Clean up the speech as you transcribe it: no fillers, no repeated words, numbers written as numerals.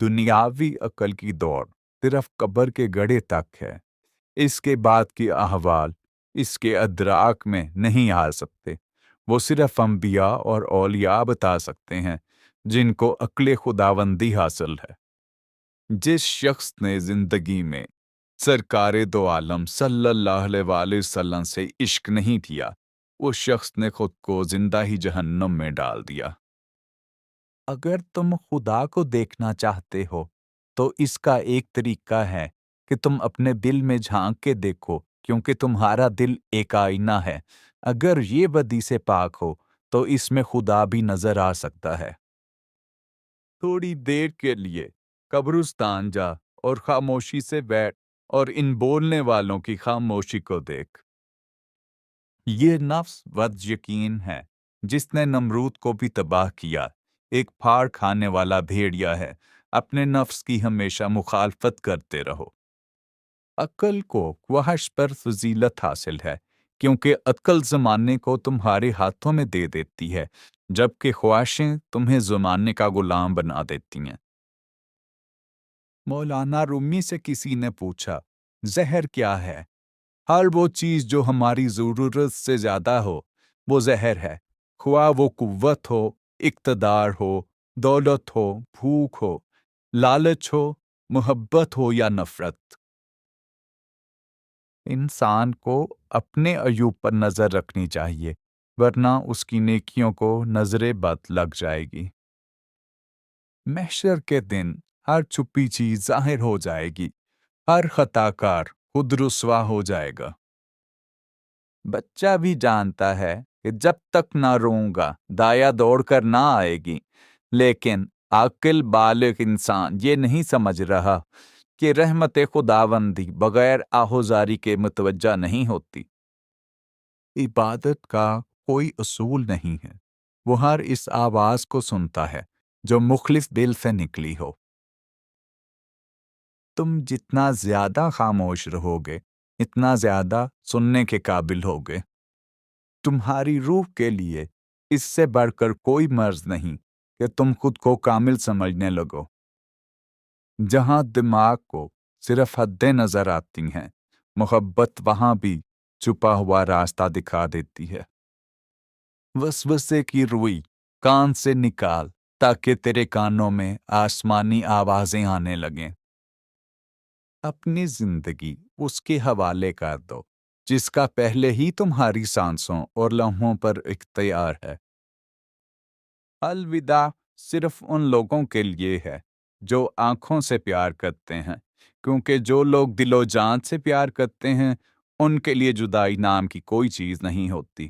دنیاوی عقل کی دوڑ صرف قبر کے گڑھے تک ہے۔ اس کے بعد کی احوال اس کے ادراک میں نہیں آ سکتے۔ وہ صرف انبیاء اور اولیاء بتا سکتے ہیں جن کو عقل خداوندی حاصل ہے۔ جس شخص نے زندگی میں سرکار دو عالم صلی اللہ علیہ وآلہ وسلم سے عشق نہیں کیا، اس شخص نے خود کو زندہ ہی جہنم میں ڈال دیا۔ اگر تم خدا کو دیکھنا چاہتے ہو تو اس کا ایک طریقہ ہے کہ تم اپنے دل میں جھانک کے دیکھو، کیونکہ تمہارا دل ایک آئینہ ہے۔ اگر یہ بدی سے پاک ہو تو اس میں خدا بھی نظر آ سکتا ہے۔ تھوڑی دیر کے لیے قبرستان جا اور خاموشی سے بیٹھ اور ان بولنے والوں کی خاموشی کو دیکھ۔ یہ نفس ود یقین ہے جس نے نمرود کو بھی تباہ کیا، ایک پھاڑ کھانے والا بھیڑیا ہے۔ اپنے نفس کی ہمیشہ مخالفت کرتے رہو۔ عقل کو خواہش پر فضیلت حاصل ہے، کیونکہ عقل زمانے کو تمہارے ہاتھوں میں دے دیتی ہے، جبکہ خواہشیں تمہیں زمانے کا غلام بنا دیتی ہیں۔ مولانا رومی سے کسی نے پوچھا، زہر کیا ہے؟ ہر وہ چیز جو ہماری ضرورت سے زیادہ ہو وہ زہر ہے، خواہ وہ قوت ہو، اقتدار ہو، دولت ہو، بھوک ہو، لالچ ہو، محبت ہو یا نفرت۔ انسان کو اپنے عیوب پر نظر رکھنی چاہیے، ورنہ اس کی نیکیوں کو نظر بد لگ جائے گی۔ محشر کے دن ہر چھپی چیز ظاہر ہو جائے گی، ہر خطا کار خود رسوا ہو جائے گا۔ بچہ بھی جانتا ہے کہ جب تک نہ روؤں گا دایا دوڑ کر نہ آئے گی، لیکن عاقل بالغ انسان یہ نہیں سمجھ رہا کہ رحمت خداوندی بغیر آہوزاری کے متوجہ نہیں ہوتی۔ عبادت کا کوئی اصول نہیں ہے، وہ ہر اس آواز کو سنتا ہے جو مخلص دل سے نکلی ہو۔ تم جتنا زیادہ خاموش رہو گے اتنا زیادہ سننے کے قابل ہوگے۔ تمہاری روح کے لیے اس سے بڑھ کر کوئی مرض نہیں کہ تم خود کو کامل سمجھنے لگو۔ جہاں دماغ کو صرف حدیں نظر آتی ہیں، محبت وہاں بھی چھپا ہوا راستہ دکھا دیتی ہے۔ وسوسے کی روئی کان سے نکال تاکہ تیرے کانوں میں آسمانی آوازیں آنے لگیں۔ اپنی زندگی اس کے حوالے کر دو جس کا پہلے ہی تمہاری سانسوں اور لمحوں پر اختیار ہے۔ الوداع صرف ان لوگوں کے لیے ہے جو آنکھوں سے پیار کرتے ہیں، کیونکہ جو لوگ دل و جان سے پیار کرتے ہیں ان کے لیے جدائی نام کی کوئی چیز نہیں ہوتی۔